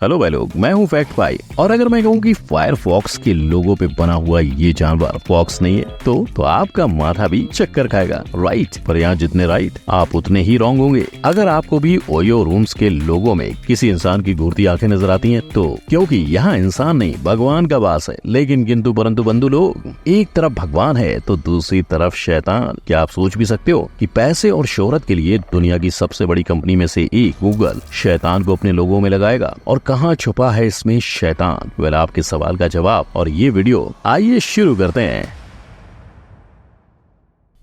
Hello भाई लोग, मैं हूँ फैक्ट भाई। और अगर मैं कहूँ कि फायरफॉक्स के लोगो पे बना हुआ ये जानवर फॉक्स नहीं है तो आपका माथा भी चक्कर खाएगा, राइट। पर यहाँ जितने राइट आप उतने ही रॉन्ग होंगे। अगर आपको भी ओयो रूम्स के लोगो में किसी इंसान की घूरती आंखें नजर आती हैं तो क्योंकि यहाँ इंसान नहीं भगवान का वास है। लेकिन किंतु परंतु बंधु लोग, एक तरफ भगवान है तो दूसरी तरफ शैतान। क्या आप सोच भी सकते हो कि पैसे और शोहरत के लिए दुनिया की सबसे बड़ी कंपनी में से एक गूगल शैतान को अपने लोगो में लगाएगा? और कहाँ छुपा है इसमें शैतान? वेल, आपके सवाल का जवाब और ये वीडियो, आइए शुरू करते हैं।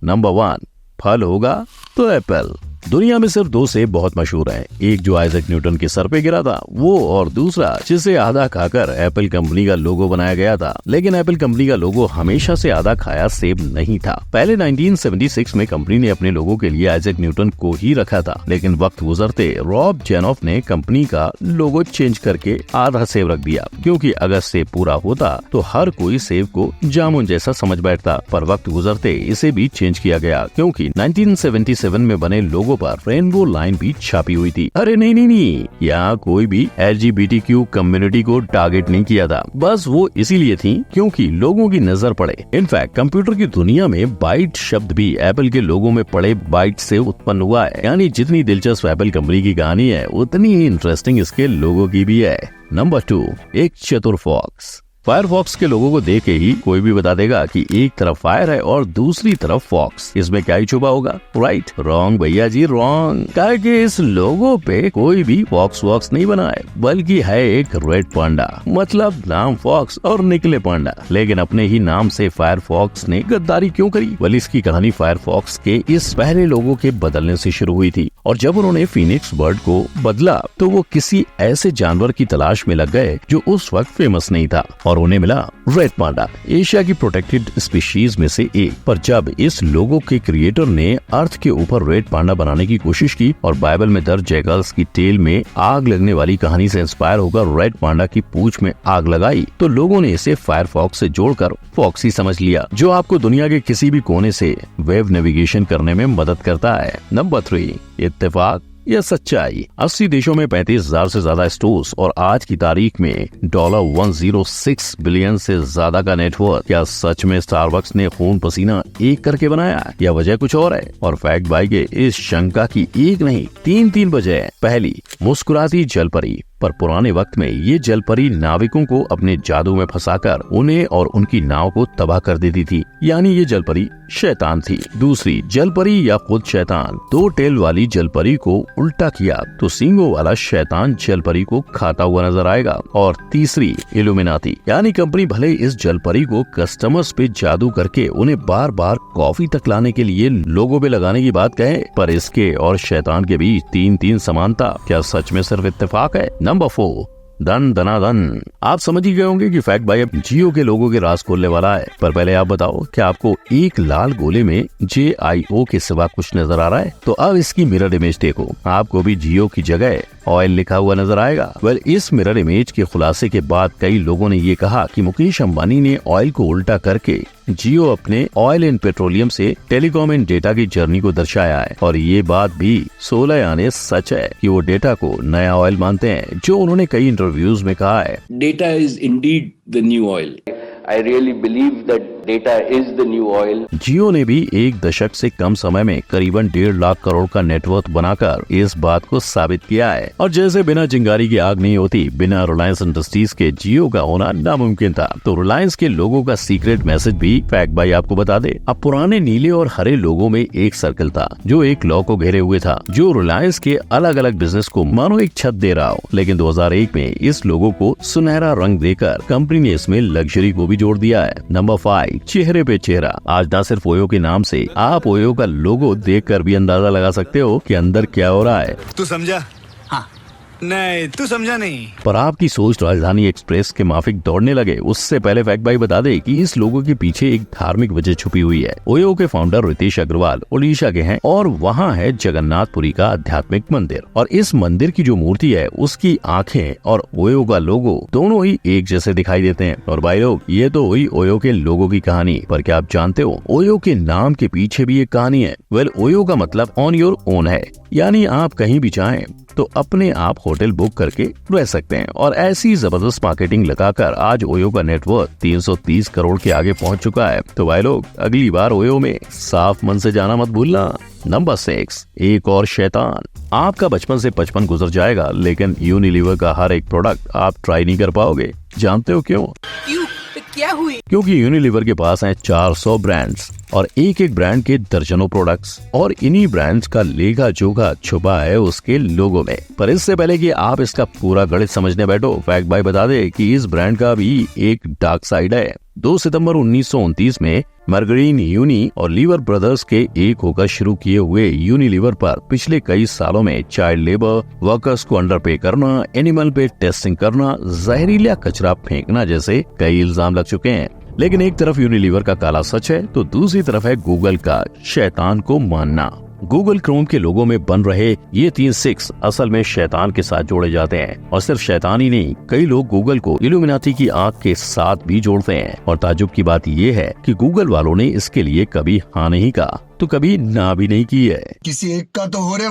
नंबर 1, फल होगा तो एप्पल। दुनिया में सिर्फ दो सेब बहुत मशहूर हैं, एक जो आइजैक न्यूटन के सर पे गिरा था वो, और दूसरा जिसे आधा खाकर एप्पल कंपनी का लोगो बनाया गया था। लेकिन एप्पल कंपनी का लोगो हमेशा से आधा खाया सेब नहीं था। पहले 1976 में कंपनी ने अपने लोगो के लिए आइजैक न्यूटन को ही रखा था, लेकिन वक्त गुजरते रॉब जेनॉफ ने कंपनी का लोगो चेंज करके आधा सेब रख दिया, क्योंकि अगर सेब पूरा होता तो हर कोई सेब को जामुन जैसा समझ बैठता। पर वक्त गुजरते इसे भी चेंज किया गया, क्योंकि 1977 में बने लोगो पर रेनबो लाइन भी छापी हुई थी। अरे नहीं, यहाँ कोई भी LGBTQ कम्युनिटी को टारगेट नहीं किया था, बस वो इसीलिए थी क्योंकि लोगों की नजर पड़े। इनफैक्ट कंप्यूटर की दुनिया में बाइट शब्द भी एप्पल के लोगो में पड़े बाइट से उत्पन्न हुआ है। यानी जितनी दिलचस्प एप्पल कंपनी की कहानी है उतनी ही इंटरेस्टिंग इसके लोगो की भी है। नंबर 2, एक चतुर फॉक्स। फायरफॉक्स के लोगों को देख के ही कोई भी बता देगा कि एक तरफ फायर है और दूसरी तरफ फॉक्स, इसमें क्या ही छुपा होगा? राइट, रॉन्ग भैया जी, रॉन्ग। क्या कि इस लोगो पे कोई भी फॉक्स वॉक्स नहीं बना है, बल्कि है एक रेड पांडा। मतलब नाम फॉक्स और निकले पांडा। लेकिन अपने ही नाम से फायरफॉक्स ने गद्दारी क्यों करी? well, इसकी कहानी फायरफॉक्स के इस पहले लोगो के बदलने से शुरू हुई थी। और जब उन्होंने फीनिक्स बर्ड को बदला तो वो किसी ऐसे जानवर की तलाश में लग गए जो उस वक्त फेमस नहीं था, और उन्हें मिला रेड पांडा, एशिया की प्रोटेक्टेड स्पीशीज में से एक। पर जब इस लोगो के क्रिएटर ने अर्थ के ऊपर रेड पांडा बनाने की कोशिश की और बाइबल में दर्ज जैकल्स की टेल में आग लगने वाली कहानी से इंस्पायर होकर रेड पांडा की पूंछ में आग लगाई, तो लोगों ने इसे फायरफॉक्स से जोड़कर फॉक्सी समझ लिया, जो आपको दुनिया के किसी भी कोने से वेब नेविगेशन करने में मदद करता है। नंबर 3, इत्तेफाक या सच्चाई। 80 देशों में 35,000 से ज्यादा स्टोर्स और आज की तारीख में $106 बिलियन से ज्यादा का नेटवर्क। क्या सच में स्टारबक्स ने खून पसीना एक करके बनाया या वजह कुछ और है? और फैक्ट भाई के इस शंका की एक नहीं 3 वजह है। पहली, मुस्कुराती जलपरी। पर पुराने वक्त में ये जलपरी नाविकों को अपने जादू में फंसाकर उन्हें और उनकी नाव को तबाह कर देती थी, यानी ये जलपरी शैतान थी। दूसरी, जलपरी या खुद शैतान। 2 टेल वाली जलपरी को उल्टा किया तो सींगों वाला शैतान जलपरी को खाता हुआ नजर आएगा। और तीसरी, इल्यूमिनाती, यानी कंपनी भले इस जलपरी को कस्टमर्स पे जादू करके उन्हें बार बार कॉफी तक लाने के लिए लोगो पे लगाने की बात कहे, पर इसके और शैतान के बीच 3 समानता क्या सच में सिर्फ इत्तेफाक है? नंबर 4, धन धनाधन। आप समझ ही गए होंगे कि फैक्ट भाई अब जियो के लोगों के राज खोलने वाला है। पर पहले आप बताओ, क्या आपको एक लाल गोले में JIO के सिवा कुछ नजर आ रहा है? तो अब इसकी मिरर इमेज देखो, आपको भी जियो की जगह ऑयल लिखा हुआ नजर आएगा। वेल, इस मिरर इमेज के खुलासे के बाद कई लोगों ने ये कहा कि मुकेश अंबानी ने ऑयल को उल्टा करके जियो अपने ऑयल एंड पेट्रोलियम से टेलीकॉम एंड डेटा की जर्नी को दर्शाया है। और ये बात भी 16 आने सच है कि वो डेटा को नया ऑयल मानते हैं, जो उन्होंने कई इंटरव्यूज में कहा है। Data is Indeed the new oil. I really believe that data is the new oil. जियो ने भी 1 दशक से कम समय में करीबन 1.5 लाख करोड़ का नेटवर्क बनाकर इस बात को साबित किया है। और जैसे बिना चिंगारी की आग नहीं होती, बिना रिलायंस इंडस्ट्रीज के जियो का होना नामुमकिन था। तो रिलायंस के लोगों का सीक्रेट मैसेज भी फैक्ट भाई आपको बता दे। अब पुराने नीले और हरे लोगों में एक सर्कल था जो एक लॉ को घेरे हुए था, जो रिलायंस के अलग अलग बिजनेस को मानो एक छत दे रहा हो। लेकिन 2001 में इस लोगो को सुनहरा रंग देकर कंपनी ने इसमें लग्जरी को जोड़ दिया है। नंबर 5, चेहरे पे चेहरा। आज ना सिर्फ ओयो के नाम से आप ओयो का लोगो देखकर भी अंदाजा लगा सकते हो कि अंदर क्या हो रहा है। तू समझा? हाँ। नहीं, तू समझा नहीं। पर आपकी सोच राजधानी एक्सप्रेस के माफिक दौड़ने लगे उससे पहले फैक्ट भाई बता दे कि इस लोगो के पीछे एक धार्मिक वजह छुपी हुई है। ओयो के फाउंडर रितेश अग्रवाल ओडिशा के हैं और वहाँ है जगन्नाथपुरी का आध्यात्मिक मंदिर। और इस मंदिर की जो मूर्ति है उसकी आंखें और ओयो का लोगो दोनों ही एक जैसे दिखाई देते हैं। और भाई लोग, ये तो हुई ओयो के लोगो की कहानी। पर क्या आप जानते हो ओयो के नाम के पीछे भी एक कहानी है? वेल, ओयो का मतलब ऑन योर ओन है, यानी आप कहीं भी चाहें तो अपने आप होटल बुक करके रह सकते हैं। और ऐसी जबरदस्त मार्केटिंग लगाकर आज ओयो का नेटवर्क 330 करोड़ के आगे पहुंच चुका है। तो भाई लोग, अगली बार ओयो में साफ मन से जाना मत भूलना। नंबर 6, एक और शैतान। आपका बचपन से 55 गुजर जाएगा, लेकिन यूनिलीवर का हर एक प्रोडक्ट आप ट्राई नहीं कर पाओगे। जानते हो क्यों? क्या हुई? क्योंकि यूनिलीवर के पास हैं 400 ब्रांड्स और एक एक ब्रांड के दर्जनों प्रोडक्ट्स, और इन्हीं ब्रांड्स का लेखा जोखा छुपा है उसके लोगो में। पर इससे पहले कि आप इसका पूरा गणित समझने बैठो, फैक्ट भाई बता दे कि इस ब्रांड का भी एक डार्क साइड है। 2 सितंबर 1929 में मार्गरीन यूनी और लीवर ब्रदर्स के एक होकर शुरू किए हुए यूनिलीवर पर पिछले कई सालों में चाइल्ड लेबर, वर्कर्स को अंडरपे करना, एनिमल पे टेस्टिंग करना, जहरीला कचरा फेंकना जैसे कई इल्जाम लग चुके हैं। लेकिन एक तरफ यूनिलीवर का काला सच है तो दूसरी तरफ है गूगल का शैतान को मानना। गूगल क्रोम के लोगों में बन रहे ये 3 6 असल में शैतान के साथ जोड़े जाते हैं। और सिर्फ शैतान ही नहीं, कई लोग गूगल को इल्यूमिनाटी की आंख के साथ भी जोड़ते हैं। और ताज्जुब की बात ये है कि गूगल वालों ने इसके लिए कभी हाँ नहीं कहा तो कभी ना भी नहीं की है। किसी एक का तो हो रे,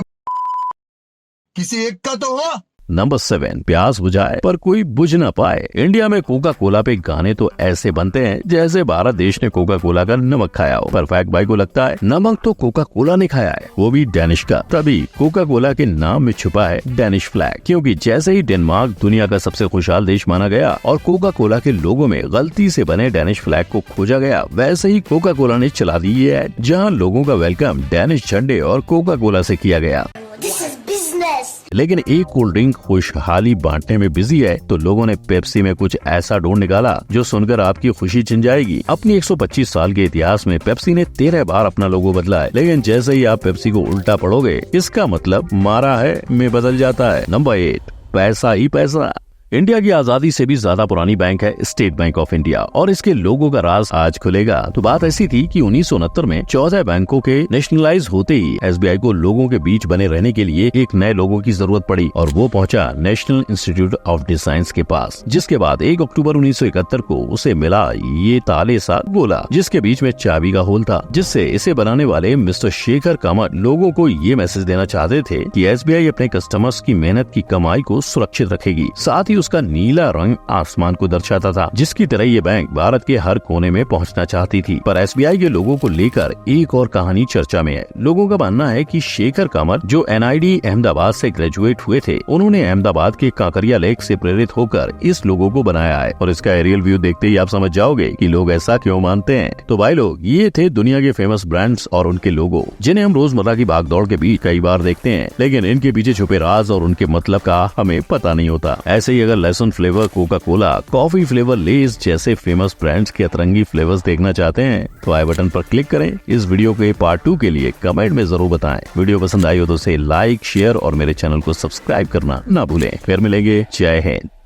किसी एक का तो हो। नंबर 7, प्यास बुझाए पर कोई बुझ ना पाए। इंडिया में कोका कोला पे गाने तो ऐसे बनते हैं जैसे भारत देश ने कोका कोला का नमक खाया हो। पर फैक्ट भाई को लगता है नमक तो कोका कोला ने खाया है, वो भी डेनिश का। तभी कोका कोला के नाम में छुपा है डेनिश फ्लैग, क्योंकि जैसे ही डेनमार्क दुनिया का सबसे खुशहाल देश माना गया और कोका कोला के लोगों में गलती से बने डेनिश फ्लैग को खोजा गया, वैसे ही कोका कोला ने चला दी ये ऐड, जहाँ लोगों का वेलकम डेनिश झंडे और कोका कोला से किया गया। लेकिन एक कोल्ड ड्रिंक खुशहाली बांटने में बिजी है तो लोगों ने पेप्सी में कुछ ऐसा ढूंढ निकाला जो सुनकर आपकी खुशी छिन जाएगी। अपनी 125 साल के इतिहास में पेप्सी ने 13 बार अपना लोगो बदला है, लेकिन जैसे ही आप पेप्सी को उल्टा पढ़ोगे इसका मतलब मारा है में बदल जाता है। नंबर 8, पैसा ही पैसा। इंडिया की आजादी से भी ज्यादा पुरानी बैंक है स्टेट बैंक ऑफ इंडिया, और इसके लोगों का राज आज खुलेगा। तो बात ऐसी थी कि 1969 में 14 बैंकों के नेशनलाइज होते ही एसबीआई को लोगों के बीच बने रहने के लिए एक नए लोगों की जरूरत पड़ी, और वो पहुंचा नेशनल इंस्टीट्यूट ऑफ डिजाइन के पास। जिसके बाद 1 अक्टूबर 1971 को उसे मिला ये ताले सा गोला जिसके बीच में चाबी का होल था, जिससे इसे बनाने वाले मिस्टर शेखर कामत लोगों को ये मैसेज देना चाहते थे कि एसबीआई अपने कस्टमर्स की मेहनत की कमाई को सुरक्षित रखेगी। साथ ही उसका नीला रंग आसमान को दर्शाता था, जिसकी तरह ये बैंक भारत के हर कोने में पहुंचना चाहती थी। पर एसबीआई के लोगों को लेकर एक और कहानी चर्चा में है। लोगों का मानना है कि शेखर कामत जो एनआईडी अहमदाबाद से ग्रेजुएट हुए थे, उन्होंने अहमदाबाद के कांकरिया लेक से प्रेरित होकर इस लोगो को बनाया है। और इसका एरियल व्यू देखते ही आप समझ जाओगे कि लोग ऐसा क्यों मानते हैं। तो भाई लोग, ये थे दुनिया के फेमस ब्रांड्स और उनके लोगो, जिन्हें हम रोजमर्रा की भागदौड़ के बीच कई बार देखते हैं, लेकिन इनके पीछे छुपे राज और उनके मतलब का हमें पता नहीं होता। ऐसे ही अगर लहसुन flavour Coca Cola, coffee flavour Lays जैसे फेमस ब्रांड्स के अतरंगी फ्लेवर्स देखना चाहते हैं तो आई बटन पर क्लिक करें। इस वीडियो के पार्ट 2 के लिए कमेंट में जरूर बताएं। वीडियो पसंद आई हो तो उसे लाइक, शेयर और मेरे चैनल को सब्सक्राइब करना ना भूलें। फिर मिलेंगे। जय हिंद।